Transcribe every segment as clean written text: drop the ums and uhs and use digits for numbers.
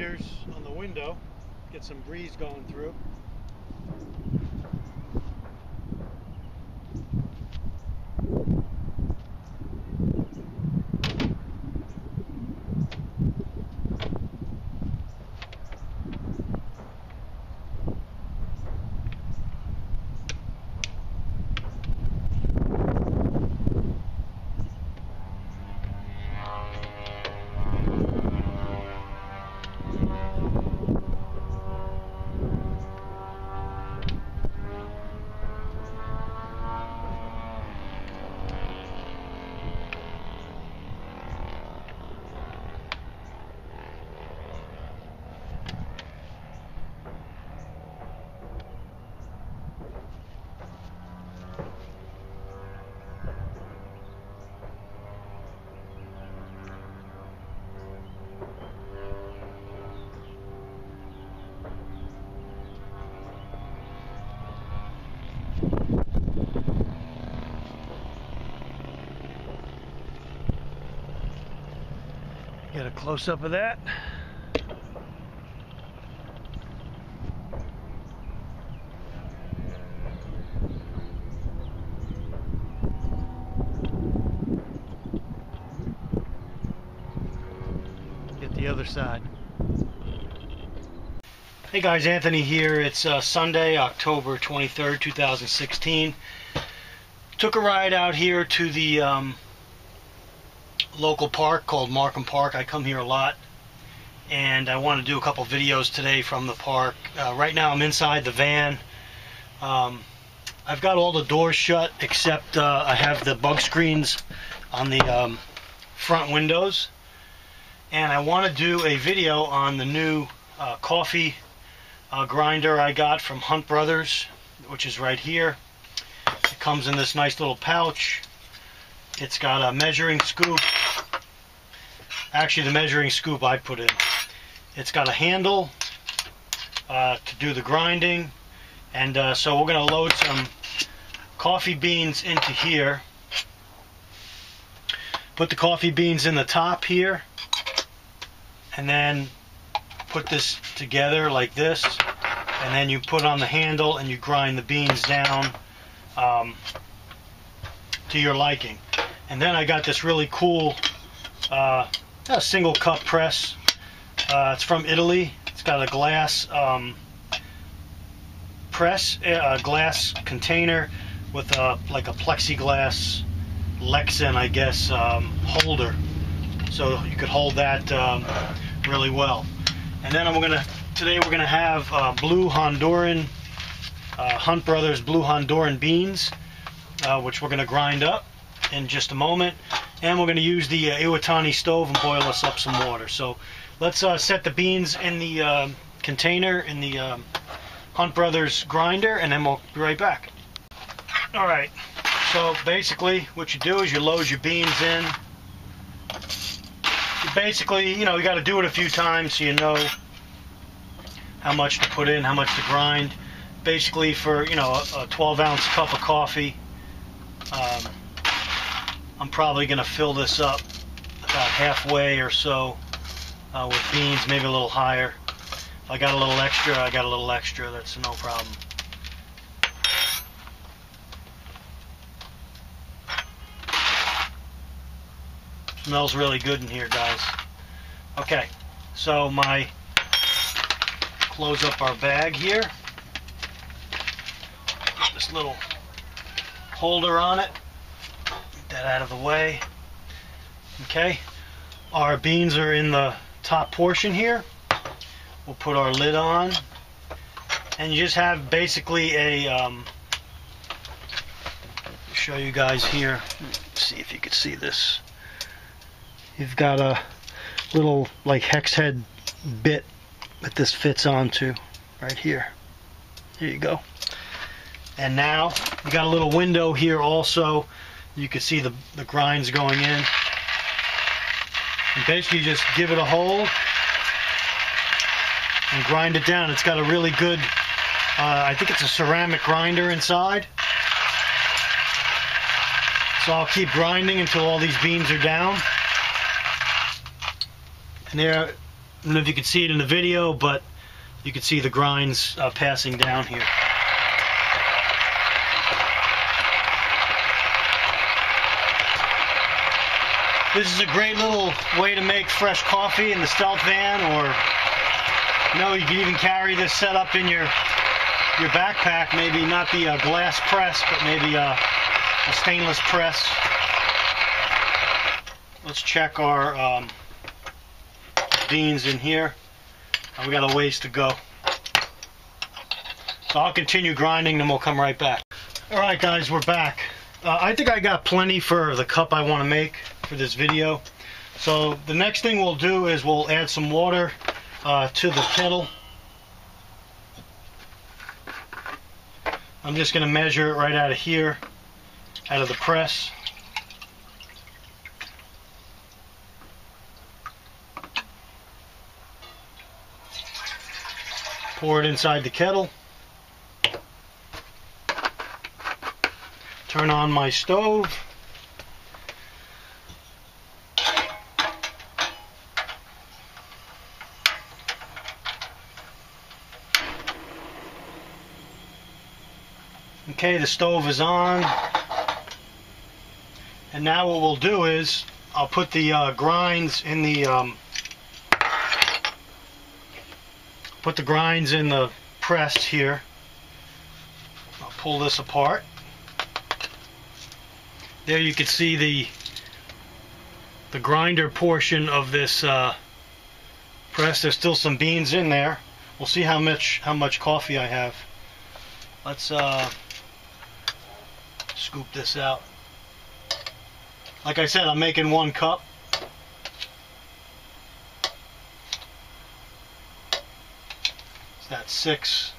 shaders on the window, get some breeze going through. Get a close-up of that. Get the other side. Hey guys, Anthony here. It's Sunday, October 23rd, 2016. Took a ride out here to the local park called Markham Park. I come here a lot, and I want to do a couple videos today from the park. Right now I'm inside the van. I've got all the doors shut except I have the bug screens on the front windows, and I want to do a video on the new coffee grinder I got from Hunt Brothers, which is right here. It comes in this nice little pouch. It's got a measuring scoop. Actually, the measuring scoop I put in. It's got a handle to do the grinding, and so we're going to load some coffee beans into here. Put the coffee beans in the top here, and then put this together like this, and then you put on the handle and you grind the beans down to your liking. And then I got this really cool single cup press. It's from Italy. It's got a glass press, a glass container with like a plexiglass Lexan, I guess, holder, so you could hold that really well. And then today we're gonna have blue Honduran, Hunt Brothers Blue Honduran beans, which we're gonna grind up in just a moment, and we're going to use the Iwatani stove and boil us up some water. So let's set the beans in the container in the Hunt Brothers grinder, and then we'll be right back. Alright, so basically what you do is you load your beans in. Basically, you got to do it a few times so you know how much to put in, how much to grind. Basically for a 12-ounce cup of coffee, I'm probably going to fill this up about halfway or so with beans, maybe a little higher. If I got a little extra, I got a little extra. That's no problem. Smells really good in here, guys. Okay, so close up our bag here. Put this little holder on it. That out of the way. Okay, our beans are in the top portion here. We'll put our lid on, and you just have basically a show you guys here. Let's see if you can see this. You've got a little like hex head bit that this fits onto right here. Here you go. And now you got a little window here also. You can see the grinds going in. And basically just give it a hold and grind it down. It's got a really good, I think it's a ceramic grinder inside. So I'll keep grinding until all these beans are down. And there don't know if you can see it in the video, but you can see the grinds passing down here. This is a great little way to make fresh coffee in the stealth van, or you can even carry this setup in your backpack. Maybe not the glass press, but maybe a stainless press. Let's check our beans in here. We got a ways to go. So I'll continue grinding, then we'll come right back. Alright guys, we're back. I think I got plenty for the cup I want to make for this video. So the next thing we'll do is we'll add some water to the kettle. I'm just going to measure it right out of here, out of the press. Pour it inside the kettle. Turn on my stove. Okay, the stove is on. And now what we'll do is I'll put the grinds in the press here. I'll pull this apart. There you can see the grinder portion of this press. There's still some beans in there. We'll see how much coffee I have. Let's scoop this out. Like I said, I'm making 1 cup. That's 6.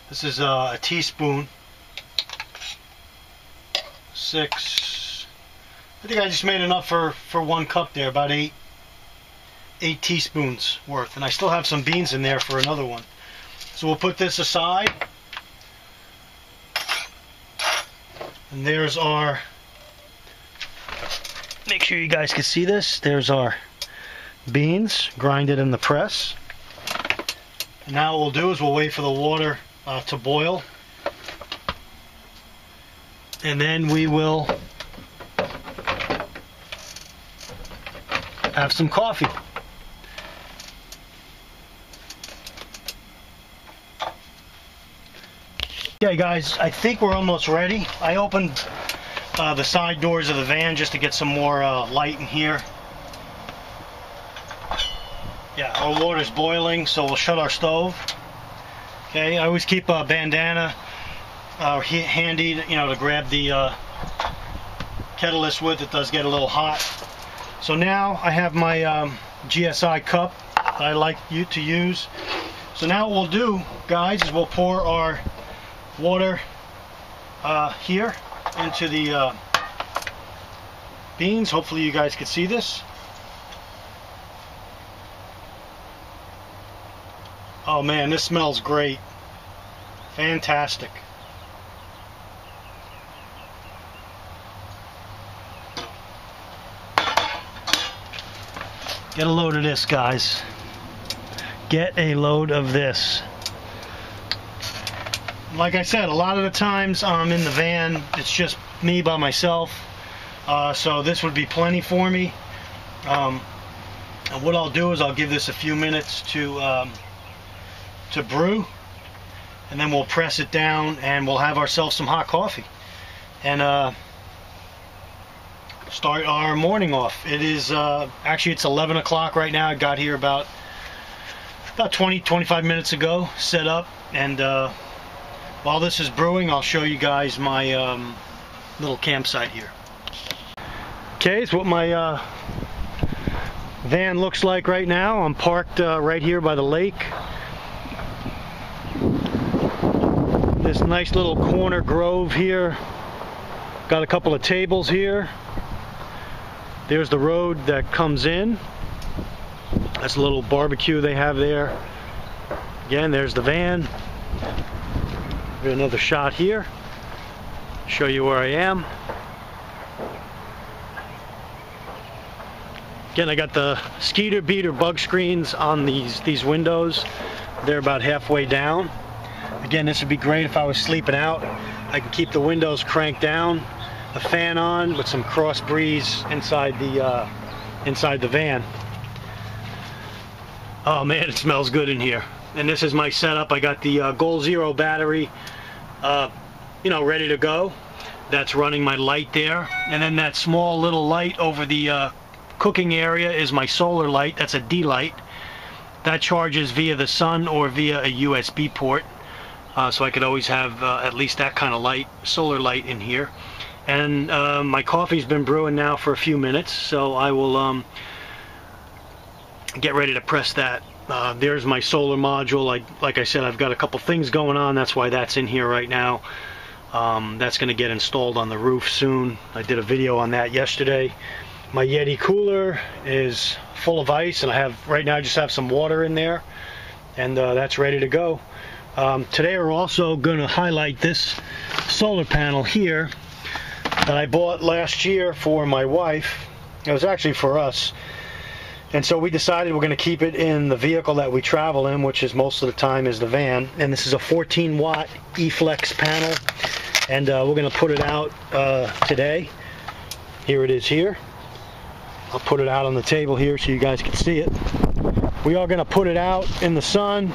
This is a teaspoon. 6. I think I just made enough for 1 cup there, about 8 teaspoons worth. And I still have some beans in there for another one. So we'll put this aside. And there's our, make sure you guys can see this, there's our beans grinded in the press. And now what we'll do is we'll wait for the water to boil. And then we will have some coffee. Okay guys, I think we're almost ready. I opened the side doors of the van just to get some more light in here. Yeah, our water's boiling, so we'll shut our stove. Okay, I always keep a bandana handy, to grab the kettleless with. It does get a little hot. So now I have my GSI cup that I like to use. So now what we'll do, guys, is we'll pour our water here into the beans. Hopefully you guys can see this. Oh man, this smells great. Fantastic. Get a load of this, guys. Get a load of this. Like I said, a lot of the times I'm in the van, it's just me by myself. So this would be plenty for me. And what I'll do is I'll give this a few minutes to brew, and then we'll press it down and we'll have ourselves some hot coffee and start our morning off. It is actually it's 11 o'clock right now. I got here about 20-25 minutes ago, set up, and while this is brewing, I'll show you guys my little campsite here. Okay, it's what my van looks like right now. I'm parked right here by the lake. This nice little corner grove here. Got a couple of tables here. There's the road that comes in. That's a little barbecue they have there. Again, there's the van. Get another shot here. Show you where I am. Again, I got the Skeeter beater bug screens on these windows. They're about halfway down. Again, this would be great if I was sleeping out. I can keep the windows cranked down, the fan on with some cross breeze inside the van. Oh man, it smells good in here. And this is my setup. I got the Goal Zero battery, ready to go. That's running my light there. And then that small little light over the cooking area is my solar light. That's a D light. That charges via the sun or via a USB port. So I could always have at least that kind of light, solar light in here. And my coffee's been brewing now for a few minutes, so I will get ready to press that. There's my solar module. Like I said, I've got a couple things going on. That's why that's in here right now. That's going to get installed on the roof soon. I did a video on that yesterday. My Yeti cooler is full of ice, and right now I just have some water in there, and that's ready to go. Today we're also going to highlight this solar panel here that I bought last year for my wife. It was actually for us, and so we decided we're going to keep it in the vehicle that we travel in, which is most of the time is the van. And this is a 14 watt E-Flex panel, and we're going to put it out today. Here it is here. I'll put it out on the table here so you guys can see it. We are going to put it out in the sun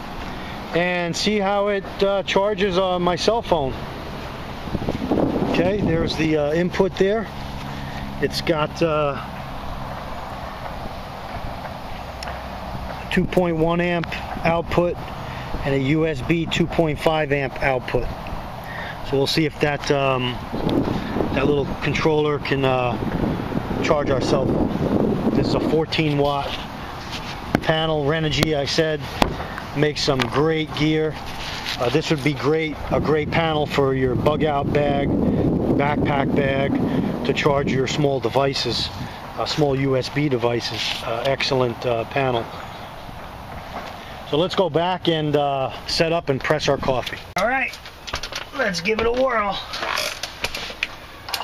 and see how it charges on my cell phone. Okay, there's the input there. It's got 2.1 amp output and a USB 2.5 amp output. So we'll see if that little controller can charge our cell phone. This is a 14 watt panel. Renogy, I said, makes some great gear. This would be a great panel for your bug out bag, backpack bag, to charge your small devices, small USB devices. Excellent panel. So let's go back and set up and press our coffee. All right, let's give it a whirl.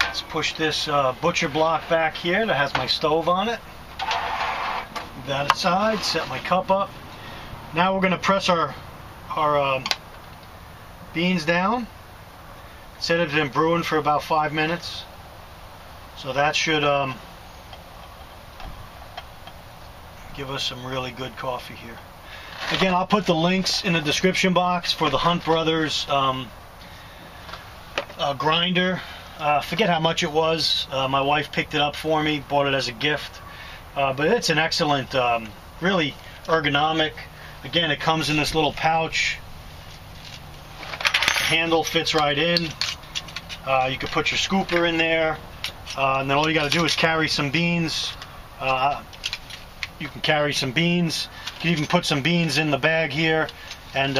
Let's push this butcher block back here that has my stove on it. Move that aside, set my cup up. Now we're going to press our beans down. Said it's been brewing for about 5 minutes, so that should give us some really good coffee here. Again, I'll put the links in the description box for the Hunt Brothers grinder. Forget how much it was. My wife picked it up for me, bought it as a gift. But it's an excellent, really ergonomic. Again, it comes in this little pouch. The handle fits right in. You can put your scooper in there. And then all you got to do is carry some beans. You can carry some beans. You can even put some beans in the bag here, and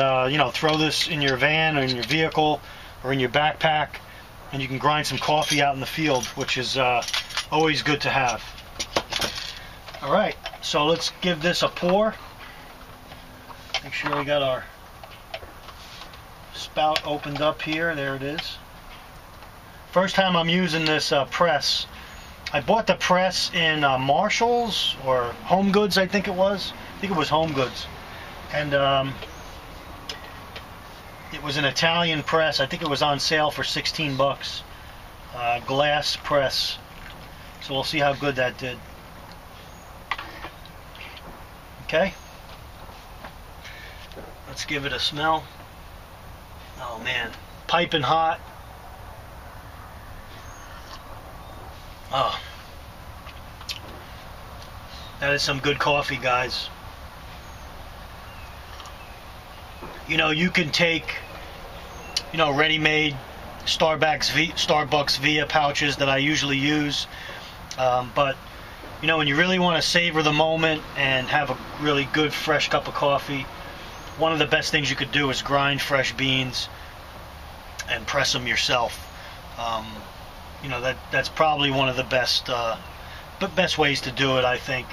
throw this in your van or in your vehicle or in your backpack, and you can grind some coffee out in the field, which is always good to have. All right, so let's give this a pour. Make sure we got our spout opened up here. There it is. First time I'm using this press. I bought the press in Marshall's or Home Goods, I think it was. I think it was Home Goods. And it was an Italian press. I think it was on sale for 16 bucks. Glass press. So we'll see how good that did. Okay. Let's give it a smell. Oh man, piping hot. Oh, that is some good coffee, guys. You can take, ready-made Starbucks Via pouches that I usually use, but when you really want to savor the moment and have a really good fresh cup of coffee, one of the best things you could do is grind fresh beans and press them yourself. That's probably one of the best ways to do it, I think.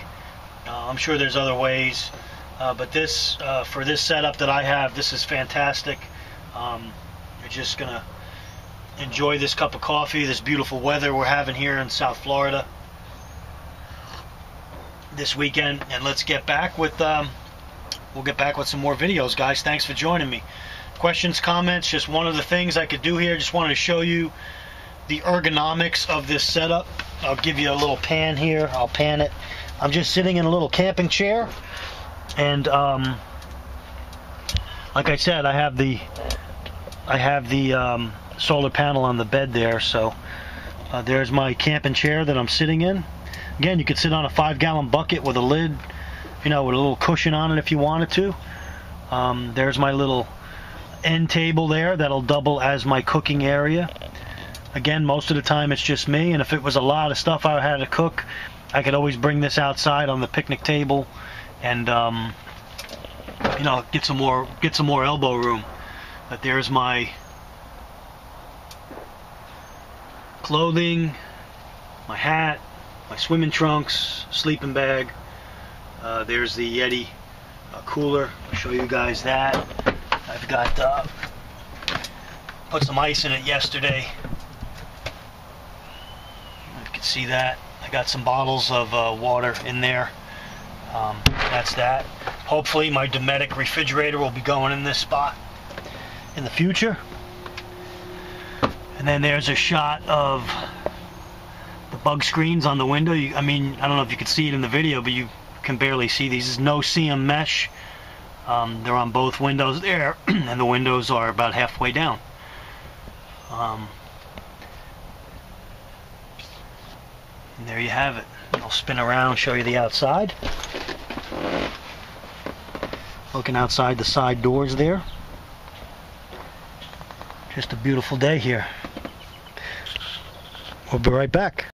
I'm sure there's other ways, but this for this setup that I have, this is fantastic. You're just gonna enjoy this cup of coffee, this beautiful weather we're having here in South Florida. this weekend, and let's get back with we'll get back with some more videos, guys. Thanks for joining me. Questions, comments, just one of the things I could do here. Just wanted to show you the ergonomics of this setup. I'll give you a little pan here. I'll pan it. I'm just sitting in a little camping chair, and like I said, I have the solar panel on the bed there. So there's my camping chair that I'm sitting in. Again, you could sit on a 5-gallon bucket with a lid, you know, with a little cushion on it if you wanted to. There's my little end table there that'll double as my cooking area. Again, most of the time it's just me, and if it was a lot of stuff I had to cook, I could always bring this outside on the picnic table and you know, get some more elbow room. But there's my clothing, my hat, my swimming trunks, sleeping bag. There's the Yeti cooler. I'll show you guys that. I've got put some ice in it yesterday. You can see that. I got some bottles of water in there. That's that. Hopefully my Dometic refrigerator will be going in this spot in the future. And then there's a shot of the bug screens on the window. I mean, I don't know if you can see it in the video, but you can barely see these. This is no seam mesh. They're on both windows there, and the windows are about halfway down. And there you have it. I'll spin around, show you the outside. Looking outside the side doors there. Just a beautiful day here. We'll be right back.